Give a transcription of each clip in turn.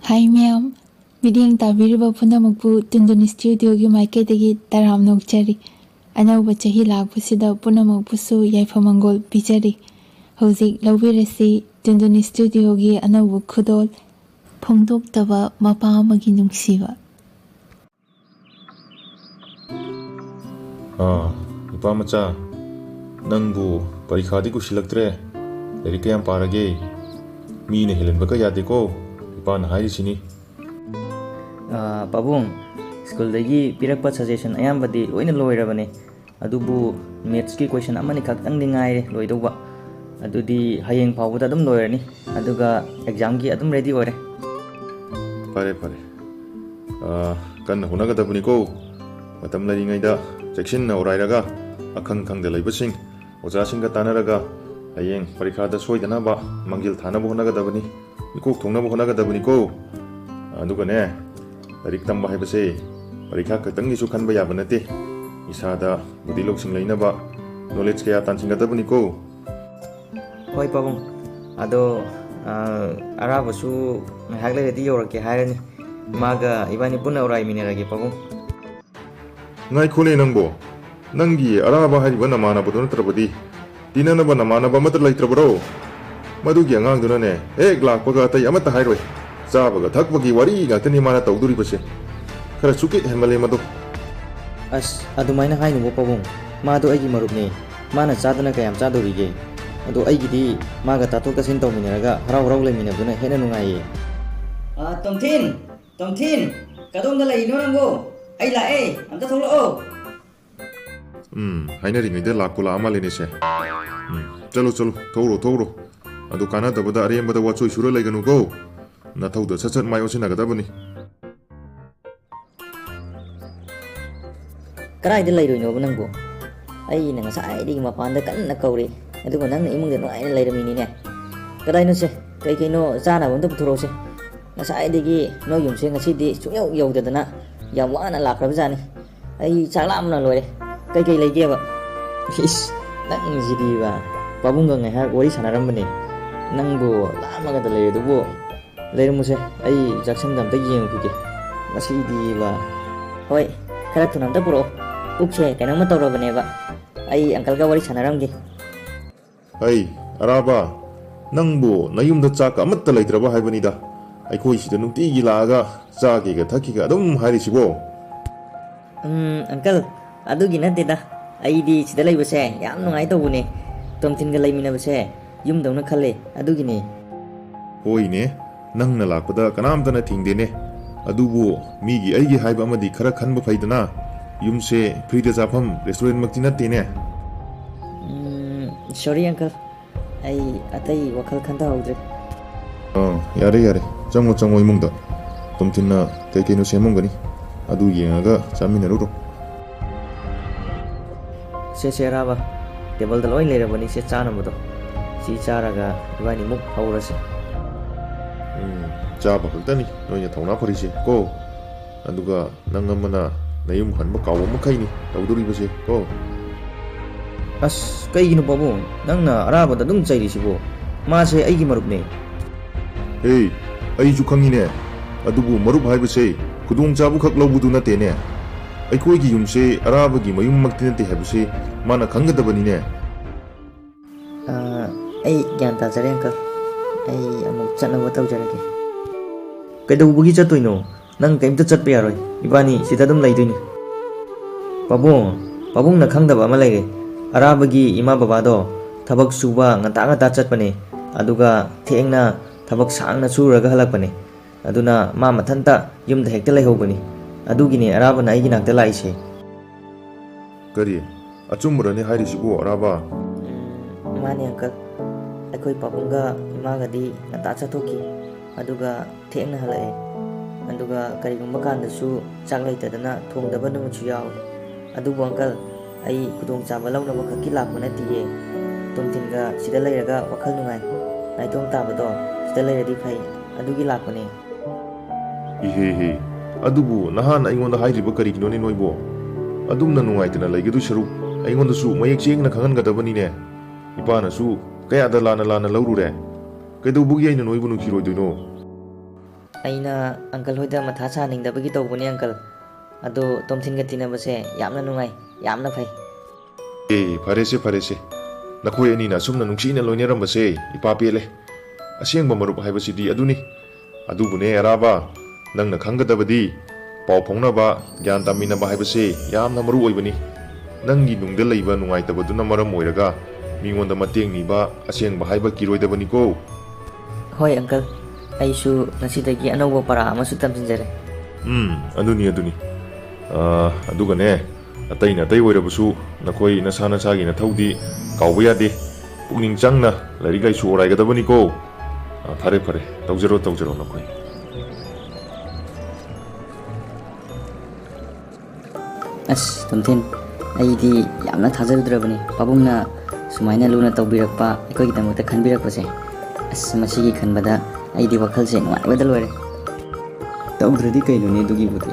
Hi ma'am, midiang tabiriba punamukpu Tundun Studio-gi maiketagi taram nokchari. Anauba chahi lakpasida punamukpusu yaifamangol pijari. Hojik laubirasi Tundun Studio-gi anauba khudol phongdoktaba mapa amagi nungsiba. 이빠 맞자 낭부 परीक्षादी कुशिलक्तरे लरिक याम Parge मीने हेलनबका यादेको इपान हाइसिनी पाबुंग स्कूलदगी पिरक्पा suggestion अयामबदी लोइना लोइरबने अदुबु maths की question अमनि खक्तंग दिंगाइरे लोइदौबा अदुदी हयेंग फावबदा अदुम लोइरनी अदुगा exam की अदुम ready ओइरे फरे फरे कन्न हुनगदबनिको मतम लरिङैदा चेक्सिन्ना ओराइरगा अखंग खंगदे लैबसिंग ओजासिंगा तानरगा हयेंग परीक्षादा सोइदनाबा मंगिल थानबो हुनगदबनि मिकोक थोंनबो हुनगदबनिको अदुगने लरिक तंबा हाइबसे परीक्षा खतंगिसु खनबा याबा नते इसादा बुद्धि लौसिंग लैनबा knowledge कया तानसिंगदबनिको होय पाबुंग अदो अराबसु हाग लेदी योरके हायरनी मागा इबानी पुना ओराइ मिनेरगे पाबुंग ngai khune nangbo nangi araba hariba namana bodon trabadi dinana ba namana ba mat laitrabro madu gi angang duna ne ek lak paga tai amata hairoi zaba ga thak bagi wari ga tani mana tawduri base khara suki hemale madu as adumaina hainu bo pabung ma do aigi marup ne mana chadana kayam chadorige ado aigi di maga tato kasin tawmineraga harau harau leiminabduna hena nungai tongthin kadonga leino nangbo ai lae amta tholo hainari ngide lakula amale ne se chalo chalo thoro adu kana dabada arembada wachoi sura laiganu go na thauda sachat mai osina gadabani Karai de lairoi no nangbo ai na ngasai di mapanda kanna kauri aduga nang imung de no ai lairamini ne karai no se kai no zana wonda puthuro se ngasai de gi no yum se ngasi di suyau yau de na yam wana lakrab jani ai chaklam na lore kai leige ba is nang jidi ba pabunga ngai ha wari sanaram bane nangbo lamaga da leire dubo leiramu se ai jackson dam ta yeng kuke ngasi di ba hoi kara tunam ta puro ukse kanang ma tawra bane ba ai uncle ga wari sanaram ge ai araba nangbo nayumda chak amatta laitraba haibani da aikoi sida nungti gi laga chagi ga thaki ga dum hari sibo uncle adugi nate da ai di sida lai base yam nungai to bune tomtin ga lai mina base yum dawna khale adugi ne hoi ne nangna lakpada kanam dana thingde ne adubu mi gi ai gi haiba amadi khara khanba faidana yumse free da jafam restaurant makti natte ne sorry uncle ai atai wakal khanta haudre yare chango imungda tomtinna kekeno semongani adu yengaga chaminaruro se raba table da loi leira bani se chana bodo si charaga ibani muk haurase chaba khultani noya thona pharise ko aduga nangamana nayum khanba kawo makaini tawduri base ko as kaigino babu nangna araba da dum chairi sibo ma se aigi marup ne hey ai ju khangine adubu marup haibase kudung chabu khak lawbudu nate ne aikoi gi yumse araba gi mayum makti nate habase mana khangadabani ne ai gyan ta jare uncle ai amuk chana wa taw jarage kaidobugi chatoino nang kaimta chatpa yaroi ibani sida dum laidoini pabung na khangdaba ama laire arabagi ima baba do thabak suba ngata chatpane aduga thengna thabak sangna suraga halakpane aduna ma mathanta yumda hekta laihobani adugini araba na aigi nakta laise kari achumrane hairisibo araba mani uncle akoi pabunga imaga di ngata chathoki aduga thengna halae aduga karigumba kandasu chak laitadana thongdaba numuchu yaw adubu uncle ai kudong chaba launa ba khaki lakma natiye tomtinga sida lairaga wakhal nungai naitong tabado sida lairadi phai adugi lakpane ihe adubu nahan aingonda hairiba karigino ne noibo adumna nungaitana laigadu sharu aingonda su mayek chengna khangan gadabani ne ipana su kaya da lana laurure kaidu bugi aina noibu nu khiroi doino ꯑꯩꯅ ꯑꯪꯀꯜ ꯍꯣꯏꯗ ꯃꯊꯥ ꯁꯥꯍꯟꯅꯤꯡꯗꯕꯒꯤ ꯇꯧꯕꯅꯦ ꯑꯪꯀꯜ ꯑꯗꯣ ꯇꯣꯝꯊꯤꯟꯒ ꯇꯤꯟꯅꯕꯁꯦ ꯌꯥꯝꯅ ꯅꯨꯡꯉꯥꯏ ꯌꯥꯝꯅ ꯐꯩ ꯐꯔꯦꯁꯦ ꯐꯔꯦꯁꯦ ꯅꯈꯣꯏ ꯑꯅꯤꯅ ꯑꯁꯨꯝꯅ ꯅꯨꯡꯁꯤꯅ ꯂꯣꯏꯅꯔꯝꯕꯁꯦ ꯏꯄꯥ ꯄꯦꯜꯂꯦ ꯑꯁꯦꯡꯕ ꯃꯔꯨꯞ ꯍꯥꯏꯕꯁꯤꯗꯤ ꯑꯗꯨꯅꯤ ꯑꯗꯨꯕꯨꯅꯦ ꯑꯔꯥꯕ ꯅꯪꯅ ꯈꯪꯒꯗꯕꯗꯤ ꯄꯥꯎ ꯐꯥꯎꯅꯕ ꯒ꯭ꯌꯥꯟ ꯇꯥꯃꯤꯟꯅꯕ ꯍꯥꯏꯕꯁꯦ ꯌꯥꯝꯅ ꯃꯔꯨ ꯑꯣꯏꯕꯅꯤ ꯅꯪꯒꯤ ꯅꯨꯡꯗ ꯂꯩꯕ ꯅꯨꯡꯉꯥꯏꯇꯕꯗꯨꯅ ꯃꯔꯝ ꯑꯣꯏꯔꯒ ꯃꯤꯉꯣꯟꯗ ꯃꯇꯦꯡ ꯅꯤꯕ ꯑꯁꯦꯡꯕ ꯍꯥꯏꯕ ꯀꯤꯔꯣꯏꯗꯕꯅꯤꯀꯣ ꯍꯣꯏ ꯑꯪꯀꯜ ꯑꯩꯁꯨ ꯉꯁꯤꯗꯒꯤ ꯑꯅꯧꯕ ꯄꯔꯥ ꯑꯃꯁꯨ ꯇꯝꯁꯤꯟꯖꯔꯦ ꯑꯗꯨꯅꯤ ꯑꯗꯨꯒꯅꯦ ꯑꯇꯩꯅ ꯑꯇꯩ ꯑꯣꯏꯔꯕꯁꯨ ꯅꯈꯣꯏ ꯅꯁꯥ ꯅꯁꯥꯒꯤ ꯅꯊꯧꯗꯤ ꯀꯥꯎꯕ ꯌꯥꯗꯦ ꯄꯨꯛꯅꯤꯡ ꯆꯪꯅ ꯂꯥꯏꯔꯤꯛ ꯂꯥꯏꯁꯨ ꯑꯣꯔꯥꯏꯒꯗꯕꯅꯤꯀꯣ ꯐꯔꯦ ꯐꯔꯦ ꯇꯧꯖꯔꯣ ꯇꯧꯖꯔꯣ ꯅꯈꯣꯏ ꯑꯁ ꯇꯣꯝꯊꯤꯟ ꯑꯩꯗꯤ ꯌꯥꯝꯅ ꯊꯥꯖꯔꯨꯗ꯭ꯔꯕꯅꯤ ꯄꯥꯕꯨꯡꯅ ꯁꯨꯃꯥꯏꯅ ꯂꯨꯅ ꯇꯧꯕꯤꯔꯛꯄ ꯑꯩꯈꯣꯏꯒꯤꯗꯃꯛꯇ ꯈꯟꯕꯤꯔꯛꯄꯁꯦ ꯑꯁ ꯃꯁꯤꯒꯤ ꯈꯟꯕꯗ ꯑꯩꯗꯤ ꯋꯥꯈꯜꯁꯦ ꯅꯨꯡꯉꯥꯏꯕꯗ ꯂꯣꯏꯔꯦ ꯇꯧꯗ꯭ꯔꯗꯤ ꯀꯩꯅꯣꯅꯦ ꯑꯗꯨꯒꯤꯕꯨꯗꯤ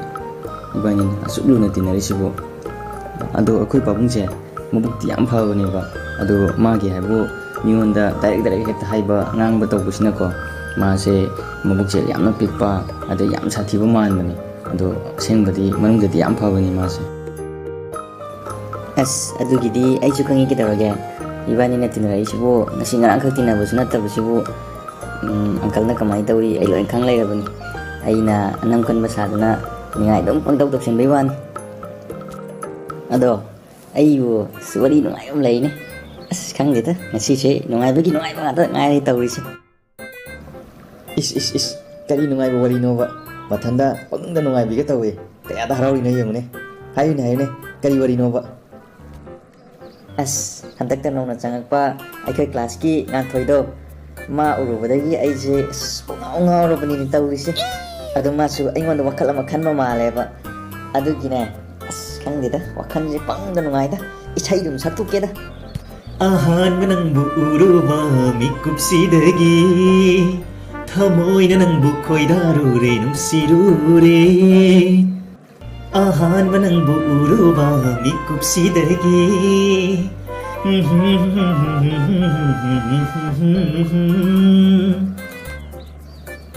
ꯏꯕꯥꯅꯤꯅ ꯑꯁꯨꯛ ꯂꯨꯅ ꯇꯤꯟꯅꯔꯤꯁꯤꯕꯨ ꯑꯗꯣ ꯑꯩꯈꯣꯏ ꯄꯥꯕꯨꯡꯁꯦ ꯃꯕꯨꯛꯇꯤ ꯌꯥꯝ ꯐꯕꯅꯦꯕ ꯑꯗꯣ ꯃꯥꯒꯤ ꯍꯥꯏꯕꯨ ꯃꯤꯉꯣꯟꯗ ꯗꯥꯏꯔꯦꯛ ꯍꯦꯛꯇ ꯍꯥꯏꯕ ꯉꯥꯡꯕ ꯇꯧꯕꯁꯤꯅꯀꯣ ꯃꯥꯁꯦ ꯃꯕꯨꯛꯁꯦ ꯌꯥꯝꯅ ꯄꯤꯛꯄ ꯑꯗꯩ ꯌꯥꯝ ꯁꯥꯊꯤꯕ ꯃꯥꯟꯕꯅꯤ ꯑꯗꯣ ꯑꯁꯦꯡꯕꯗꯤ ꯃꯅꯨꯡꯗꯗꯤ ꯌꯥꯝ ꯐꯕꯅꯤ ꯃꯥꯁꯦ ꯑꯁ ꯑꯗꯨꯒꯤꯗꯤ ꯑꯩꯁꯨ ꯈꯪꯉꯤ ꯀꯩꯗꯧꯔꯒꯦ ꯏꯕꯥꯅꯤꯅ ꯇꯤꯟꯅꯔꯛꯏꯁꯤꯕꯨ ꯉꯁꯤ ꯉꯔꯥꯡꯈꯛ ꯇꯤꯟꯅꯕꯁꯨ ꯅꯠꯇꯕꯁꯤꯕꯨ ꯑꯪꯀꯜꯅ ꯀꯃꯥꯏꯅ ꯇꯧꯔꯤ ꯑꯩ ꯂꯣꯏ ꯈꯪ ꯂꯩꯔꯕꯅꯤ ꯑꯩꯅ ꯑꯅꯝ ꯀꯟꯕ ꯁꯥꯗꯨꯅ ꯅꯤꯡꯉꯥꯏ ꯑꯗꯨꯝ ꯄꯪꯇꯧ ꯇꯧꯁꯤꯟꯕꯩ ꯋꯥꯅꯤ ꯑꯗꯣ ꯑꯩꯕꯨ ꯋꯥꯔꯤ ꯅꯨꯡꯉꯥꯏꯕ ꯑꯃ ꯂꯩꯅꯦ ꯑꯁ ꯈꯪꯗꯦꯗ ꯉꯁꯤꯁꯦ ꯅꯨꯡꯉꯥꯏꯕꯒꯤ ꯅꯨꯡꯉꯥꯏꯕ ꯉꯥꯛꯇ ꯉꯥꯏꯔꯦ ꯇꯧꯔꯤꯁꯦ ꯏꯁ ꯀꯔꯤ ꯅꯨꯡꯉꯥꯏꯕ ꯋꯥꯔꯤꯅꯣꯕ ꯃꯊꯟꯗ ꯄꯪꯗ ꯅꯨꯡꯉꯥꯏꯕꯤꯒ ꯇꯧꯋꯦ ꯀꯌꯥꯗ ꯍꯔꯥꯎꯔꯤꯅꯣ ꯌꯦꯡꯉꯨꯅꯦ ꯍꯥꯏꯌꯨꯅꯦ ꯀꯔꯤ ꯋꯥꯔꯤꯅꯣꯕ ꯑꯁ ꯍꯟꯗꯛꯇ ꯅꯧꯅ ꯆꯪꯉꯛꯄ ꯑꯩꯈꯣꯏ ꯀ꯭ꯂꯥꯁꯀꯤ ꯉꯥꯟꯊꯣꯏꯗꯣ ꯃꯥ ꯎꯔꯨꯕꯗꯒꯤ ꯑꯩꯁꯦ ꯄꯨꯡꯉꯥꯎ ꯉꯥꯎꯔꯕꯅꯤꯅꯦ ꯇꯧꯔꯤꯁꯦ ꯑꯗꯣ ꯃꯥꯁꯨ ꯑꯩꯉꯣꯟꯗ ꯋꯥꯈꯜ ꯑꯃ ꯈꯟꯕ ꯃꯥꯜꯂꯦꯕ ꯑꯗꯨꯒꯤꯅꯦ ꯑꯁ ꯈꯪꯗꯦꯗ ꯋꯥꯈꯜꯁꯦ ꯄꯪꯗ ꯅꯨꯡꯉꯥꯏꯗ ꯏꯁꯩꯗꯨꯝ ꯁꯛꯇꯣꯛꯀꯦꯗ ꯑꯍꯥꯟꯕ ꯅꯪꯕꯨ ꯎꯔꯨꯕ ꯃꯤꯀꯨꯞꯁꯤꯗꯒꯤ ꯊꯃꯣꯏꯅ ꯅꯪꯕꯨ ꯈꯣꯏꯗꯥꯔꯨꯔꯦ ꯅꯨꯡꯁꯤꯔꯨꯔꯦ ꯑꯍꯥꯟꯕ ꯅꯪꯕꯨ ꯎꯔꯨꯕ ꯃꯤꯀꯨꯞꯁꯤꯗꯒꯤ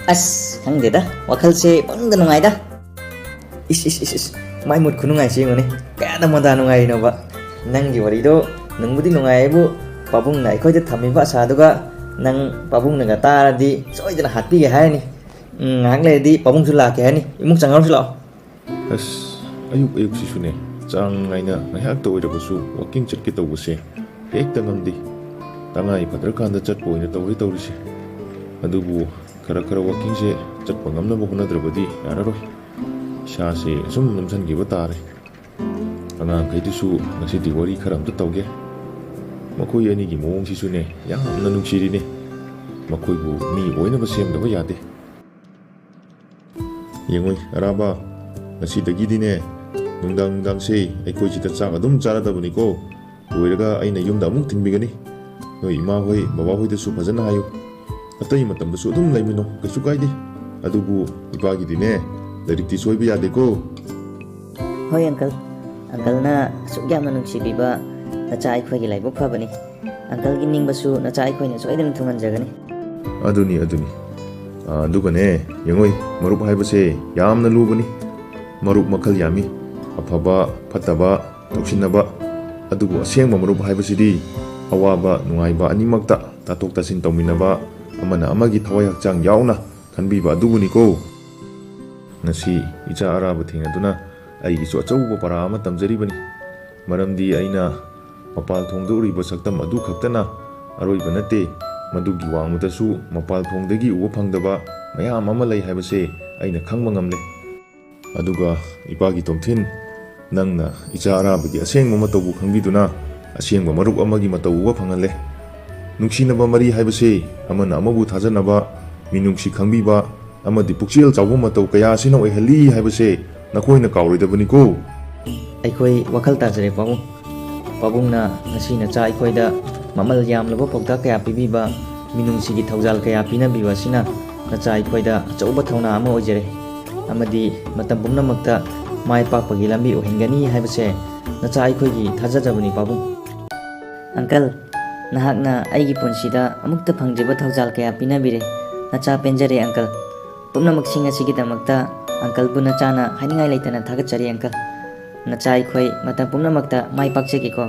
ꯑꯁ ꯈꯪꯗꯦꯗ ꯋꯥꯈꯜꯁꯦ ꯄꯪꯗ ꯅꯨꯡꯉꯥꯏꯗ ꯏꯁ ꯃꯥꯏ ꯃꯨꯠ ꯈꯨꯅꯨꯡꯉꯥꯏꯁꯦ ꯌꯦꯡꯉꯨꯅꯦ ꯀꯌꯥꯗ ꯃꯣꯟꯗꯥ ꯅꯨꯡꯉꯥꯏꯔꯤꯅꯣꯕ ꯅꯪꯒꯤ ꯋꯥꯔꯤꯗꯣ ꯅꯨꯡꯕꯨꯗꯤ ꯅꯨꯡꯉꯥꯏꯌꯦꯕꯨ ꯄꯥꯕꯨꯡꯅ ꯑꯩꯈꯣꯏꯗ ꯊꯝꯃꯤꯕ ꯑꯁꯥꯗꯨꯒ ꯅꯪ ꯄꯥꯕꯨꯡꯅꯒ ꯇꯥꯔꯗꯤ ꯁꯣꯏꯗꯅ ꯍꯥꯠꯄꯤꯒꯦ ꯍꯥꯏꯔꯅꯤ ꯉꯥꯏꯍꯥꯛ ꯂꯩꯔꯗꯤ ꯄꯥꯕꯨꯡꯁꯨ ꯂꯥꯛꯀꯦ ꯍꯥꯏꯔꯅꯤ 이목 장가로시 ꯂꯥꯛꯑꯣ ꯑꯁ ꯑꯌꯨꯛꯁꯤꯁꯨꯅꯦ ꯆꯥꯡ ꯅꯥꯏꯅ ꯉꯥꯏꯍꯥꯛꯇ ꯑꯣꯏꯔꯕꯁꯨ ꯋꯥꯛꯀꯤꯡ ꯆꯠꯀꯦ ꯇꯧꯕꯁꯦ ꯍꯦꯛꯇ ꯉꯝꯗꯦ ꯇꯉꯥꯏ ꯐꯗ꯭ꯔꯀꯥꯟꯗ ꯆꯠꯄ ꯑꯣꯏꯅ ꯇꯧꯔꯤꯁꯦ ꯑꯗꯨꯕꯨ ꯈꯔ ꯋꯥꯛꯀꯤꯡꯁꯦ ꯆꯠꯄ ꯉꯝꯅꯕ ꯍꯣꯠꯅꯗ꯭ꯔꯕꯗꯤ ꯌꯥꯔꯔꯣꯏ ꯏꯁꯥꯁꯦ ꯁꯨꯝ ꯅꯝꯁꯤꯟꯈꯤꯕ ꯇꯥꯔꯦ ꯑꯉꯥꯡꯈꯩꯗꯨꯁꯨ ꯉꯁꯤꯗꯤ ꯋꯥꯔꯤ ꯈꯔ ꯑꯝꯇ ꯇꯧꯒꯦ ꯃꯈꯣꯏ ꯑꯅꯤꯒꯤ ꯃꯑꯣꯡꯁꯤꯁꯨꯅꯦ ꯌꯥꯝꯅ ꯅꯨꯡꯁꯤꯔꯤꯅꯦ ꯃꯈꯣꯏꯕꯨ ꯃꯤ ꯑꯣꯏꯅꯕ ꯁꯦꯝꯗꯕ ꯌꯥꯗꯦ ꯌꯦꯡꯉꯣꯏ ꯑꯔꯥꯕ ꯉꯁꯤꯗꯒꯤꯗꯤꯅꯦ ꯅꯨꯡꯗꯥꯡꯁꯦ ꯑꯩꯈꯣꯏꯁꯤꯗ ꯆꯥꯛ ꯑꯗꯨꯝ ꯆꯥꯔꯗꯕꯅꯤꯀꯣ ꯂꯣꯏꯔꯒ ꯑꯩꯅ ꯌꯨꯝꯗ ꯑꯃꯨꯛ ꯊꯤꯟꯕꯤꯒꯅꯤ ꯅꯣꯏ ꯏꯃꯥꯍꯣꯏ ꯕꯕꯥꯍꯣꯏꯗꯁꯨ ꯐꯖꯅ ꯍꯥꯏꯌꯨ ꯑꯇꯩ ꯃꯇꯝꯗꯁꯨ ꯑꯗꯨꯝ ꯂꯩꯃꯤꯟꯅꯧ ꯀꯩꯁꯨ ꯀꯥꯏꯗꯦ ꯑꯗꯨꯕꯨ ꯏꯄꯥꯒꯤꯗꯤꯅꯦ ꯂꯥꯏꯔꯤꯛꯇꯤ ꯁꯣꯏꯕ ꯌꯥꯗꯦꯀꯣ ꯍꯣꯏ ꯑꯪꯀꯜꯅ ꯑꯁꯨꯛ ꯌꯥꯝꯅ ꯅꯨꯡꯁꯤꯕꯤꯕ ꯅꯆꯥ ꯑꯩꯈꯣꯏꯒꯤ ꯂꯥꯏꯕꯛ ꯐꯕꯅꯤ ꯑꯪꯀꯜꯒꯤ ꯅꯤꯡꯕꯁꯨ ꯅꯆꯥ ꯑꯩꯈꯣꯏꯅ ꯁꯣꯏꯗꯅ ꯊꯨꯡꯍꯟꯖꯒꯅꯤ ꯑꯗꯨꯅꯤ ꯑꯗꯨꯒꯅꯦ ꯌꯦꯡꯉꯣꯏ ꯃꯔꯨꯞ ꯍꯥꯏꯕꯁꯦ ꯌꯥꯝꯅ ꯂꯨꯕꯅꯤ ꯃꯔꯨꯞ ꯃꯈꯜ ꯌꯥꯝꯃꯤ ꯑꯐꯕ ꯐꯠꯇꯕ ꯇꯧꯁꯤꯟꯅꯕ ꯑꯗꯨꯕꯨ ꯑꯁꯦꯡꯕ ꯃꯔꯨꯞ ꯍꯥꯏꯕꯁꯤꯗꯤ ꯑꯋꯥꯕ ꯅꯨꯡꯉꯥꯏꯕ ꯑꯅꯤꯃꯛꯇ ꯇꯥꯊꯣꯛ ꯇꯥꯁꯤꯟ ꯇꯧꯃꯤꯟꯅꯕ ꯑꯃꯅ ꯑꯃꯒꯤ ꯊꯋꯥꯏ ꯍꯛꯆꯥꯡ ꯌꯥꯎꯅ ꯈꯟꯕꯤꯕ ꯑꯗꯨꯕꯨꯅꯤꯀꯣ ꯉꯁꯤ ꯏꯆꯥ ꯑꯔꯥꯕ ꯊꯦꯡꯅꯗꯨꯅ ꯑꯩꯒꯤꯁꯨ ꯑꯆꯧꯕ ꯄꯔꯥ ꯑꯃ ꯇꯝꯖꯔꯤꯕꯅꯤ ꯃꯔꯝꯗꯤ ꯑꯩꯅ ꯃꯄꯥꯜ ꯊꯣꯡꯗ ꯎꯔꯤꯕ ꯁꯛꯇꯝ ꯑꯗꯨ ꯈꯛꯇꯅ ꯑꯔꯣꯏꯕ ꯅꯠꯇꯦ ꯃꯗꯨꯒꯤ ꯋꯥꯡꯃꯗꯁꯨ ꯃꯄꯥꯜ ꯊꯣꯡꯗꯒꯤ ꯎꯕ ꯐꯪꯗꯕ ꯃꯌꯥꯝ ꯑꯃ ꯂꯩ ꯍꯥꯏꯕꯁꯦ ꯑꯩꯅ ꯈꯪꯕ ꯉꯝꯂꯦ ꯑꯗꯨꯒ ꯏꯄꯥꯒꯤ ꯇꯣꯝꯊꯤꯟ ꯅꯪꯅ ꯏꯆꯥ ꯑꯔꯥꯕꯒꯤ ꯑꯁꯦꯡꯕ ꯃꯇꯧꯕꯨ ꯈꯪꯕꯤꯗꯨꯅ ꯑꯁꯦꯡꯕ ꯃꯔꯨꯞ ꯑꯃꯒꯤ ꯃꯇꯧ 우ꯕ ꯐꯪꯍꯜꯂꯦ ꯅꯨꯡꯁꯤꯅꯕ ꯃꯔꯤ ꯍꯥꯏꯕꯁꯦ ꯑꯃꯅ ꯑꯃꯕꯨ ꯊꯥꯖꯅꯕ ꯃꯤꯅꯨꯡꯁꯤ ꯈꯪꯕꯤꯕ ꯑꯃꯗꯤ ꯄꯨꯛꯆꯦꯜ ꯆꯥꯎꯕ ꯃꯇꯧ ꯀꯌꯥ ꯑꯁꯤꯅ ꯑꯣꯏꯍꯜꯂꯤ ꯍꯥꯏꯕꯁꯦ ꯅꯈꯣꯏꯅ ꯀꯥꯎꯔꯣꯏꯗꯕꯅꯤꯀꯣ ꯑꯩꯈꯣꯏ ꯋꯥꯈꯜ ꯇꯥꯖꯔꯦ ꯄꯥꯕꯨꯡꯅ ꯉꯁꯤ ꯅꯆꯥ ꯑꯩꯈꯣꯏꯗ ꯃꯃꯜ ꯌꯥꯝꯂꯕ ꯄꯥꯎꯇꯥꯛ ꯀꯌꯥ ꯄꯤꯕꯤꯕ ꯃꯤꯅꯨꯡꯁꯤꯒꯤ ꯊꯧꯖꯥꯜ ꯀꯌꯥ ꯄꯤꯅꯕꯤꯕ ꯑꯁꯤꯅ ꯅꯆꯥ ꯑꯩꯈꯣꯏꯗ ꯑꯆꯧꯕ ꯊꯧꯅꯥ ꯑꯃ ꯑꯣꯏꯖꯔꯦ ꯑꯃꯗꯤ ꯃꯇꯝ ꯄꯨꯝꯅꯃꯛꯇ ꯃꯥꯏ ꯄꯥꯛꯄꯒꯤ ꯂꯝꯕꯤ ꯑꯣꯏꯍꯟꯒꯅꯤ ꯍꯥꯏꯕꯁꯦ ꯅꯆꯥ ꯑꯩꯈꯣꯏꯒꯤ ꯊꯥꯖꯖꯕꯅꯤ ꯄꯥꯕꯨꯡ ꯑꯪꯀꯜ ꯅꯍꯥꯛꯅ ꯑꯩꯒꯤ ꯄꯨꯟꯁꯤꯗ ꯑꯃꯨꯛꯇ ꯐꯪꯗ꯭ꯔꯤꯕ ꯊꯧꯖꯥꯜ ꯀꯌꯥ ꯄꯤꯅꯕꯤꯔꯦ ꯅꯆꯥ ꯄꯦꯟꯖꯔꯦ ꯑꯪꯀꯜ पुनमक्सिंग असिगिदमक्ता अंकल बुना चाना हाइनिंगाई लेतना थागतचरी अंकल नचाई खोई मता पुनमक्ता माई पाकचेगिको